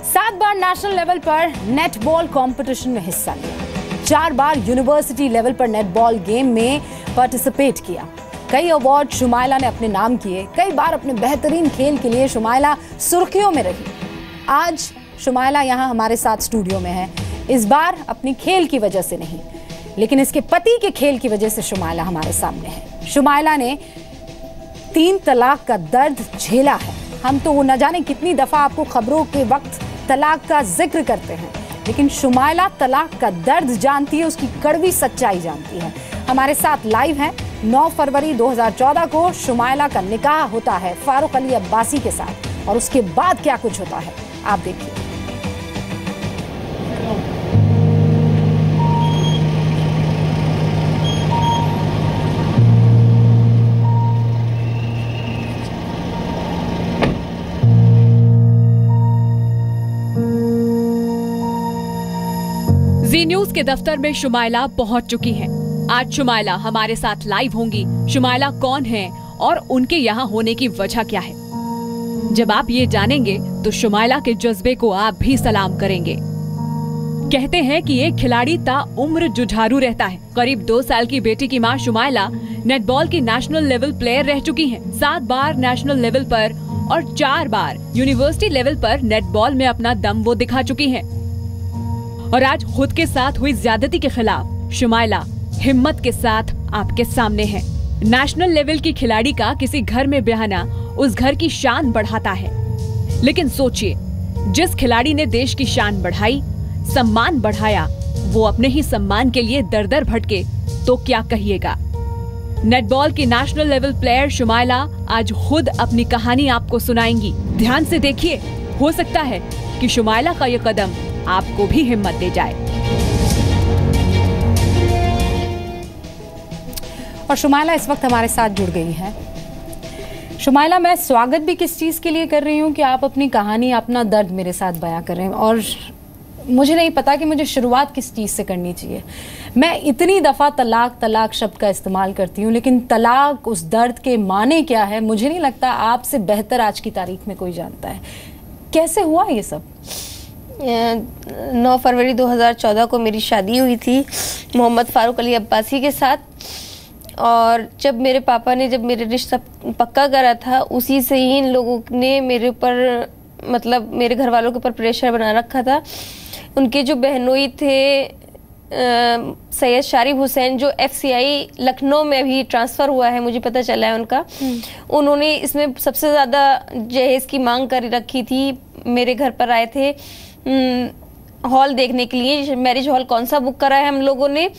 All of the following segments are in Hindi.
7 बार नेशनल लेवल पर नेटबॉल कंपटीशन में हिस्सा लिया, 4 बार यूनिवर्सिटी लेवल पर नेटबॉल गेम में पार्टिसिपेट किया। कई अवार्ड शुमाइला ने अपने नाम किए। कई बार अपने बेहतरीन खेल के लिए शुमाइला सुर्खियों में रही। आज शुमाइला यहाँ हमारे साथ स्टूडियो में है। इस बार अपनी खेल की वजह से नहीं, लेकिन इसके पति के खेल की वजह से शुमाइला हमारे सामने है। शुमाइला ने 3 तलाक का दर्द झेला है। हम तो वो न जाने कितनी दफा आपको खबरों के वक्त तलाक का जिक्र करते हैं, लेकिन शुमाइला तलाक का दर्द जानती है, उसकी कड़वी सच्चाई जानती है। हमारे साथ लाइव है। 9 फरवरी 2014 को शुमाइला का निकाह होता है फारूक अली अब्बासी के साथ, और उसके बाद क्या कुछ होता है आप देखिए। जी न्यूज के दफ्तर में शुमाइला पहुंच चुकी हैं। आज शुमाइला हमारे साथ लाइव होंगी। शुमाइला कौन है और उनके यहाँ होने की वजह क्या है, जब आप ये जानेंगे तो शुमाइला के जज्बे को आप भी सलाम करेंगे। कहते हैं कि एक खिलाड़ी ताउम्र जुझारू रहता है। करीब 2 साल की बेटी की मां शुमाइला नेटबॉल की नेशनल लेवल प्लेयर रह चुकी हैं। 7 बार नेशनल लेवल पर और 4 बार यूनिवर्सिटी लेवल पर नेटबॉल में अपना दम वो दिखा चुकी हैं। और आज खुद के साथ हुई ज्यादती के खिलाफ शुमाइला हिम्मत के साथ आपके सामने है। नेशनल लेवल की खिलाड़ी का किसी घर में बयाना उस घर की शान बढ़ाता है, लेकिन सोचिए, जिस खिलाड़ी ने देश की शान बढ़ाई, सम्मान बढ़ाया, वो अपने ही सम्मान के लिए दर दर भटके तो क्या कहिएगा। नेटबॉल की नेशनल लेवल प्लेयर शुमाइला आज खुद अपनी कहानी आपको सुनाएंगी। ध्यान से देखिए, हो सकता है कि शुमाइला का ये कदम आपको भी हिम्मत दे जाए। और शुमाइला इस वक्त हमारे साथ जुड़ गई है। शुमाइला, मैं स्वागत भी किस चीज़ के लिए कर रही हूँ कि आप अपनी कहानी, अपना दर्द मेरे साथ बयां कर रहे हैं, और मुझे नहीं पता कि मुझे शुरुआत किस चीज़ से करनी चाहिए। मैं इतनी दफ़ा तलाक शब्द का इस्तेमाल करती हूँ, लेकिन तलाक, उस दर्द के माने क्या है, मुझे नहीं लगता आपसे बेहतर आज की तारीख में कोई जानता है। कैसे हुआ ये सब? 9 फरवरी 2014 को मेरी शादी हुई थी मोहम्मद फारूक अली अब्बासी के साथ, और जब मेरे पापा ने जब मेरे रिश्ता पक्का करा था, उसी से ही इन लोगों ने मेरे ऊपर, मतलब मेरे घर वालों के ऊपर प्रेशर बना रखा था। उनके जो बहनोई थे सैयद शारिफ हुसैन, जो FCI लखनऊ में अभी ट्रांसफ़र हुआ है, मुझे पता चला है उनका, उन्होंने इसमें सबसे ज़्यादा जहेज़ की मांग कर रखी थी। मेरे घर पर आए थे हॉल देखने के लिए, मैरिज हॉल कौन सा बुक करा है हम लोगों ने,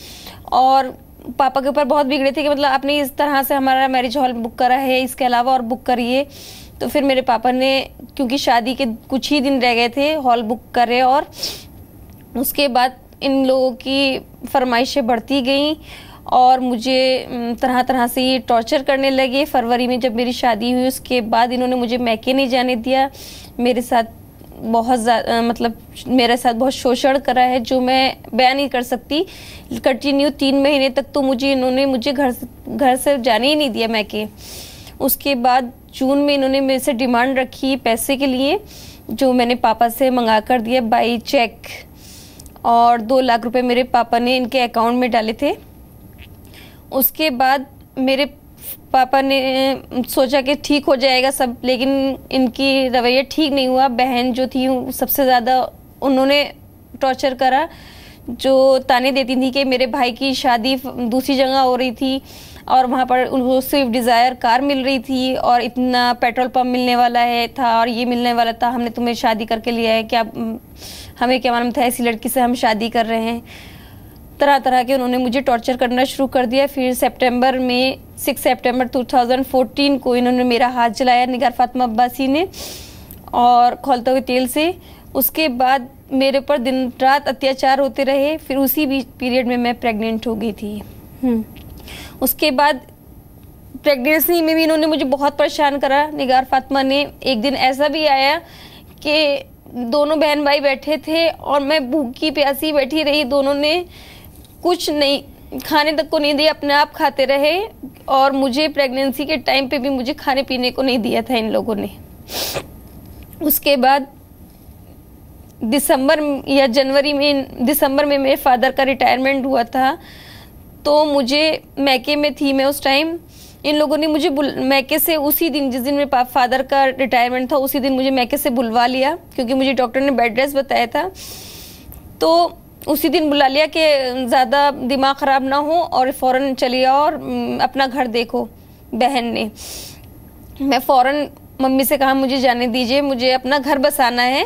और पापा के ऊपर बहुत बिगड़े थे कि मतलब आपने इस तरह से हमारा मैरिज हॉल बुक करा है, इसके अलावा और बुक करिए। तो फिर मेरे पापा ने, क्योंकि शादी के कुछ ही दिन रह गए थे, हॉल बुक करे, और उसके बाद इन लोगों की फरमाइशें बढ़ती गईं और मुझे तरह तरह से ये टॉर्चर करने लगे। फरवरी में जब मेरी शादी हुई, उसके बाद इन्होंने मुझे मैके नहीं जाने दिया। मेरे साथ बहुत मतलब मेरे साथ बहुत शोषण करा है, जो मैं बयान नहीं कर सकती। कंटिन्यू 3 महीने तक तो मुझे घर से जाने ही नहीं दिया मैके। उसके बाद जून में इन्होंने मेरे से डिमांड रखी पैसे के लिए, जो मैंने पापा से मंगा कर दिया बाई चेक, और 2 लाख रुपए मेरे पापा ने इनके अकाउंट में डाले थे। उसके बाद मेरे पापा ने सोचा कि ठीक हो जाएगा सब, लेकिन इनकी रवैया ठीक नहीं हुआ। बहन जो थी सबसे ज़्यादा उन्होंने टॉर्चर करा, जो ताने देती थी कि मेरे भाई की शादी दूसरी जगह हो रही थी और वहाँ पर उनको स्विफ्ट डिज़ायर कार मिल रही थी, और इतना पेट्रोल पंप मिलने वाला है था, और ये मिलने वाला था, हमने तुम्हें शादी करके लिया है, क्या हमें क्या मालूम था ऐसी लड़की से हम शादी कर रहे हैं। तरह तरह के उन्होंने मुझे टॉर्चर करना शुरू कर दिया। फिर 6 सितंबर 2014 को इन्होंने मेरा हाथ जलाया निगार फातिमा अब्बासी ने, और खौलते हुए तेल से। उसके बाद मेरे ऊपर दिन रात अत्याचार होते रहे। फिर उसी बीच पीरियड में मैं प्रेग्नेंट हो गई थी। उसके बाद प्रेगनेंसी में भी इन्होंने मुझे बहुत परेशान करा। निगार फातिमा ने, एक दिन ऐसा भी आया कि दोनों बहन भाई बैठे थे और मैं भूखी प्यासी बैठी रही। दोनों ने कुछ नहीं, खाने तक को नहीं दिया, अपने आप खाते रहे, और मुझे प्रेगनेंसी के टाइम पे भी मुझे खाने पीने को नहीं दिया था इन लोगों ने। उसके बाद दिसंबर या जनवरी में, दिसंबर में मेरे फादर का रिटायरमेंट हुआ था। तो मुझे मैके में थी मैं उस टाइम। इन लोगों ने मुझे मैके से उसी दिन, जिस दिन मेरे फादर का रिटायरमेंट था, उसी दिन मुझे मैके से बुलवा लिया, क्योंकि मुझे डॉक्टर ने बेड रेस्ट बताया था। तो उसी दिन बुला लिया कि ज़्यादा दिमाग ख़राब ना हो और फ़ौरन चली आओ और अपना घर देखो। बहन ने, मैं फ़ौरन मम्मी से कहा मुझे जाने दीजिए, मुझे अपना घर बसाना है।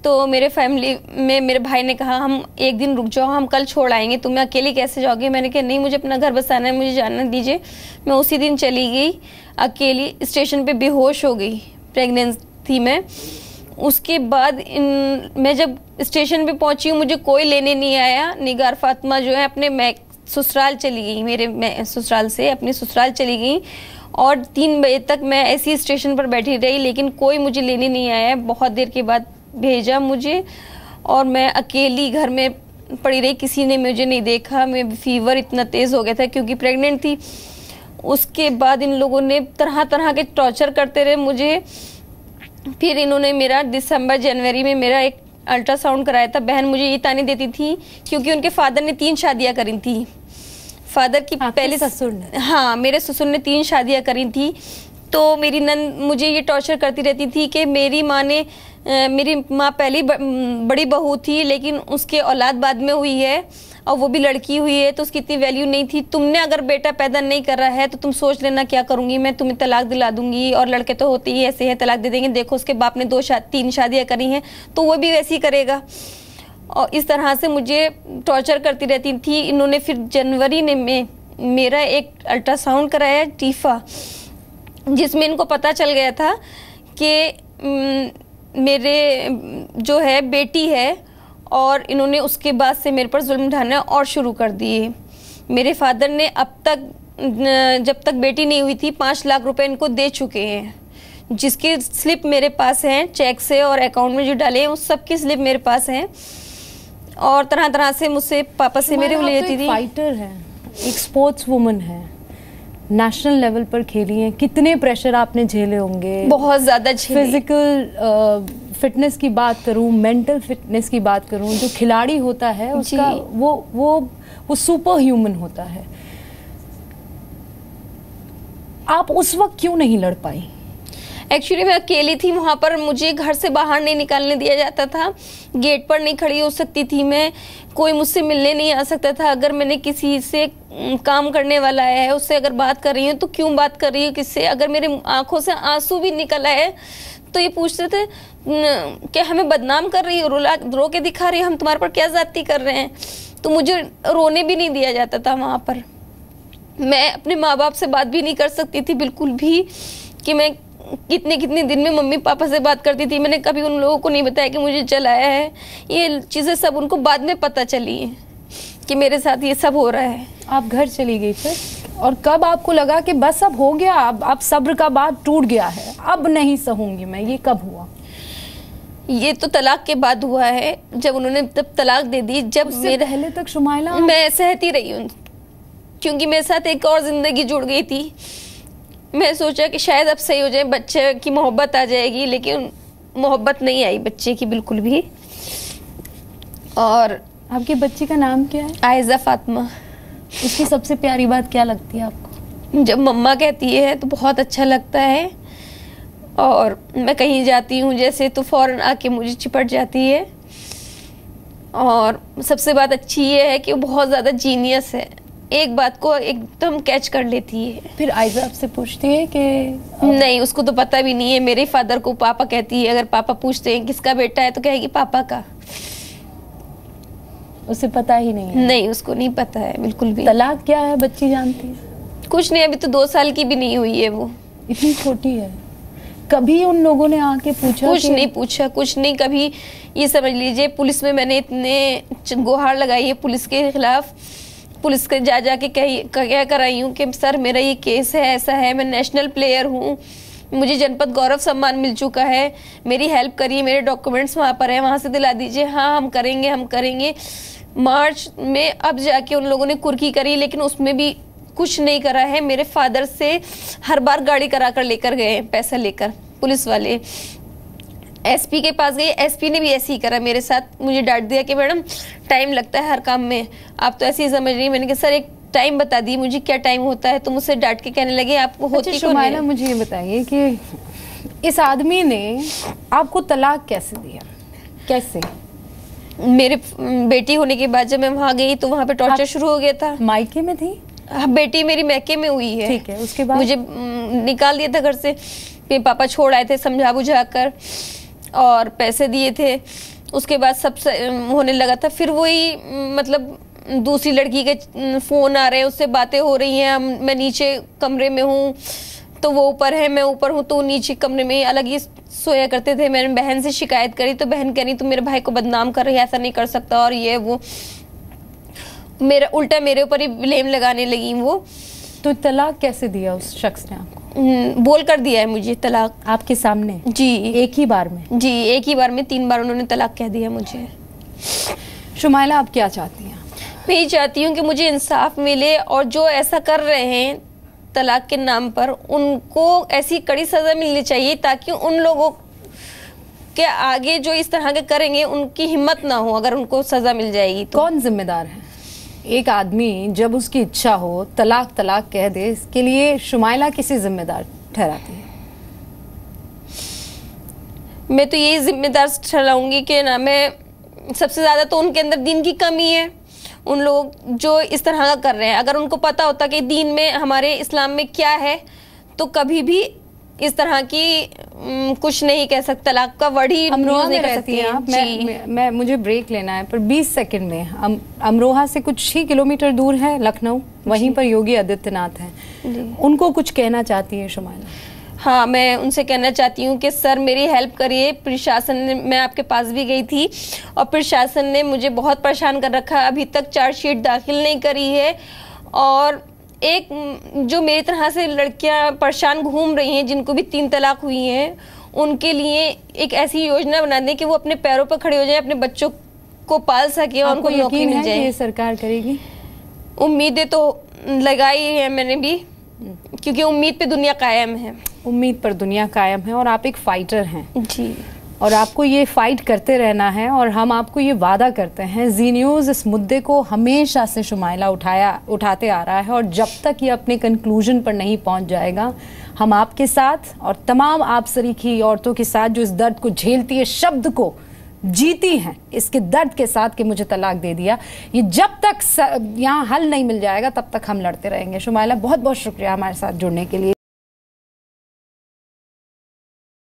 तो मेरे फैमिली में मेरे भाई ने कहा हम एक दिन रुक जाओ, हम कल छोड़ आएंगे, तुम्हें अकेली कैसे जाओगे। मैंने कहा नहीं, मुझे अपना घर बसाना है, मुझे जाना दीजिए। मैं उसी दिन चली गई अकेली, स्टेशन पे बेहोश हो गई, प्रेग्नेंट थी मैं। उसके बाद मैं जब स्टेशन पे पहुंची हूँ, मुझे कोई लेने नहीं आया। निगार फातिमा जो है अपने मैं ससुराल चली गई, मैं ससुराल से अपने ससुराल चली गई और 3 बजे तक मैं ऐसी स्टेशन पर बैठी रही, लेकिन कोई मुझे लेने नहीं आया। बहुत देर के बाद भेजा मुझे और मैं अकेली घर में पड़ी रही, किसी ने मुझे नहीं देखा। मैं फीवर इतना तेज़ हो गया था क्योंकि प्रेग्नेंट थी। उसके बाद इन लोगों ने तरह तरह के टॉर्चर करते रहे मुझे। फिर इन्होंने मेरा दिसंबर जनवरी में मेरा एक अल्ट्रासाउंड कराया था। बहन मुझे ये ताने देती थी क्योंकि उनके फादर ने 3 शादियां करी थी। फादर की पहले ससुर ने, हाँ, मेरे ससुर ने 3 शादियां करी थी। तो मेरी नंद मुझे ये टॉर्चर करती रहती थी कि मेरी माँ ने, मेरी माँ पहली बड़ी बहू थी, लेकिन उसके औलाद बाद में हुई है और वो भी लड़की हुई है, तो उसकी इतनी वैल्यू नहीं थी। तुमने अगर बेटा पैदा नहीं कर रहा है तो तुम सोच लेना क्या करूंगी मैं, तुम्हें तलाक दिला दूंगी। और लड़के तो होते ही ऐसे हैं, तलाक दे देंगे। देखो उसके बाप ने 3 शादियां करी हैं, तो वो भी वैसे ही करेगा। और इस तरह से मुझे टॉर्चर करती रहती थी। इन्होंने फिर जनवरी में मेरा एक अल्ट्रासाउंड कराया, टीफा, जिसमें इनको पता चल गया था कि मेरे जो है बेटी है, और इन्होंने उसके बाद से मेरे पर जुल्म ढाना और शुरू कर दिए। मेरे फादर ने अब तक, जब तक बेटी नहीं हुई थी, 5 लाख रुपए इनको दे चुके हैं, जिसकी स्लिप मेरे पास है, चेक से और अकाउंट में जो डाले हैं उस सब की स्लिप मेरे पास है। और तरह तरह से मुझसे पापा से मेरे ले लेती थी। फाइटर है, एक स्पोर्ट्स वुमन है, नेशनल लेवल पर खेली हैं, कितने प्रेशर आपने झेले होंगे। बहुत ज़्यादा झेले। फिजिकल फिटनेस की बात करूं, मेंटल फिटनेस की बात करूं, जो खिलाड़ी होता है उसका वो सुपर ह्यूमन होता है। आप उस वक्त क्यों नहीं लड़ पाई? एक्चुअली मैं अकेली थी वहाँ पर, मुझे घर से बाहर नहीं निकालने दिया जाता था, गेट पर नहीं खड़ी हो सकती थी मैं, कोई मुझसे मिलने नहीं आ सकता था। अगर मैंने किसी से काम करने वाला है, उससे अगर बात कर रही हूँ तो क्यों बात कर रही हूँ किससे, अगर मेरे आंखों से आंसू भी निकल आए तो ये पूछते थे कि हमें बदनाम कर रही हो, रो के दिखा रही हो, हम तुम्हारे पर क्या ज्यादती कर रहे हैं। तो मुझे रोने भी नहीं दिया जाता था वहाँ पर। मैं अपने माँ बाप से बात भी नहीं कर सकती थी बिल्कुल भी, कि मैं कितने दिन में मम्मी पापा से बात करती थी। मैंने कभी उन लोगों को नहीं बताया कि मुझे चलाया है। ये चीज़ें सब उनको बाद में पता चली हैं कि मेरे साथ ये सब हो रहा है। आप घर चली गई फिर, और कब आपको लगा कि बस अब हो गया, अब सब्र का बांध टूट गया है, अब नहीं सहूंगी मैं, ये कब हुआ? ये तो तलाक के बाद हुआ है, जब उन्होंने तब तलाक दे दी। जब मेरे पहले तक शुमाइला मैं सहती रही हूँ, क्योंकि मेरे साथ एक और जिंदगी जुड़ गई थी। मैं सोचा कि शायद अब सही हो जाए, बच्चे की मोहब्बत आ जाएगी, लेकिन मोहब्बत नहीं आई बच्चे की बिल्कुल भी। और आपके बच्चे का नाम क्या है? आयजा फातिमा। उसकी सबसे प्यारी बात क्या लगती है आपको? जब मम्मा कहती है तो बहुत अच्छा लगता है, और मैं कहीं जाती हूँ जैसे तो फौरन आके मुझे चिपट जाती है। और सबसे बात अच्छी ये है कि वो बहुत ज़्यादा जीनियस है, एक बात को एकदम कैच कर लेती है। फिर आयजा आपसे पूछती है कि नहीं, उसको तो पता भी नहीं है। मेरे फादर को पापा कहती है, अगर पापा पूछते हैं किसका बेटा है तो कहेगी पापा का। उसे पता ही नहीं है? नहीं, उसको नहीं पता है बिल्कुल भी। तलाक क्या है बच्ची जानती है? कुछ नहीं, अभी तो 2 साल की भी नहीं हुई है वो, इतनी छोटी है। कभी उन लोगों ने आके पूछा? कुछ नहीं पूछा, कुछ नहीं। कभी ये समझ लीजिए, पुलिस में मैंने इतने गुहार लगाई है पुलिस के खिलाफ, पुलिस के जा के क्या कराई हूँ कि सर मेरा ये केस है, ऐसा है, मैं नेशनल प्लेयर हूँ, मुझे जनपद गौरव सम्मान मिल चुका है, मेरी हेल्प करिए, मेरे डॉक्यूमेंट्स वहाँ पर हैं, वहाँ से दिला दीजिए। हाँ हम करेंगे। मार्च में अब जाके उन लोगों ने कुर्की करी, लेकिन उसमें भी कुछ नहीं करा है। मेरे फादर से हर बार गाड़ी करा कर लेकर गए, पैसा लेकर पुलिस वाले। एसपी के पास गई, एसपी ने भी ऐसे ही करा मेरे साथ, मुझे डांट दिया कि मैडम टाइम लगता है हर काम में, आप तो ऐसे ही समझ रही हैं। मैंने कहा सर एक टाइम बता दी मुझे, क्या टाइम होता है? तो मुझसे डांट के कहने लगे आपको होती अच्छा शुमाइला, मुझे ये बताइए कि इस आदमी ने आपको तलाक कैसे दिया? कैसे? मेरे बेटी होने के बाद जब मैं वहाँ गई तो वहाँ पे टॉर्चर शुरू हो गया था। मायके में थी? हाँ, बेटी मेरी मैके में हुई है। ठीक है, उसके बाद मुझे निकाल दिया था घर से, मेरे पापा छोड़ आए थे समझा बुझा कर और पैसे दिए थे। उसके बाद सब होने लगा था, फिर वही मतलब दूसरी लड़की के फोन आ रहे हैं, उससे बातें हो रही हैं। मैं नीचे कमरे में हूँ तो वो ऊपर है, मैं ऊपर हूँ तो नीचे कमरे में अलग ही सोया करते थे। मैंने बहन से शिकायत करी तो बहन कह रही तो मेरे भाई को बदनाम कर रही है, ऐसा नहीं कर सकता और ये वो, मेरा उल्टा मेरे ऊपर ही ब्लेम लगाने लगी वो। तो तलाक कैसे दिया उस शख्स ने आपको? बोल कर दिया है मुझे तलाक। आपके सामने? जी। एक ही बार में? जी, एक ही बार में 3 बार उन्होंने तलाक कह दिया मुझे। शुमाइला, आप क्या चाहती हैं? मैं ये चाहती हूँ कि मुझे इंसाफ मिले और जो ऐसा कर रहे हैं तलाक के नाम पर उनको ऐसी कड़ी सजा मिलनी चाहिए ताकि उन लोगों के आगे जो इस तरह के करेंगे उनकी हिम्मत ना हो। अगर उनको सजा मिल जाएगी तो कौन जिम्मेदार है? एक आदमी जब उसकी इच्छा हो तलाक तलाक कह दे, इसके लिए शुमाइला किसे जिम्मेदार ठहराती है? मैं तो यही जिम्मेदार ठहराऊंगी कि ना, मैं सबसे ज्यादा तो उनके अंदर दीन की कमी है। उन लोग जो इस तरह का कर रहे हैं, अगर उनको पता होता कि दीन में हमारे इस्लाम में क्या है तो कभी भी इस तरह की कुछ नहीं कह सकता, तलाक का वर्ड ही अमरोहा में रहती हैं आप? मैं मुझे ब्रेक लेना है पर 20 सेकंड में। अमरोहा से कुछ ही किलोमीटर दूर है लखनऊ, वहीं पर योगी आदित्यनाथ हैं। उनको कुछ कहना चाहती है शुमाइला? हाँ, मैं उनसे कहना चाहती हूँ कि सर मेरी हेल्प करिए। प्रशासन ने, मैं आपके पास भी गई थी और प्रशासन ने मुझे बहुत परेशान कर रखा है, अभी तक चार्जशीट दाखिल नहीं करी है। और एक जो मेरी तरह से लड़कियां परेशान घूम रही हैं जिनको भी 3 तलाक हुई हैं, उनके लिए एक ऐसी योजना बना दें कि वो अपने पैरों पर खड़े हो जाए, अपने बच्चों को पाल सके और उनको नौकरी मिल जाए। ये सरकार करेगी? उम्मीदें तो लगाई है मैंने भी, क्योंकि उम्मीद पे दुनिया कायम है। उम्मीद पर दुनिया कायम है और आप एक फाइटर हैं जी, और आपको ये फाइट करते रहना है। और हम आपको ये वादा करते हैं, जी न्यूज़ इस मुद्दे को हमेशा से शुमाइला उठाते आ रहा है और जब तक ये अपने कंक्लूजन पर नहीं पहुंच जाएगा, हम आपके साथ और तमाम आप सरीखी औरतों के साथ जो इस दर्द को झेलती है, शब्द को जीती हैं, इसके दर्द के साथ कि मुझे तलाक दे दिया, ये जब तक यहाँ हल नहीं मिल जाएगा तब तक हम लड़ते रहेंगे। शुमाइला, बहुत बहुत शुक्रिया हमारे साथ जुड़ने के लिए।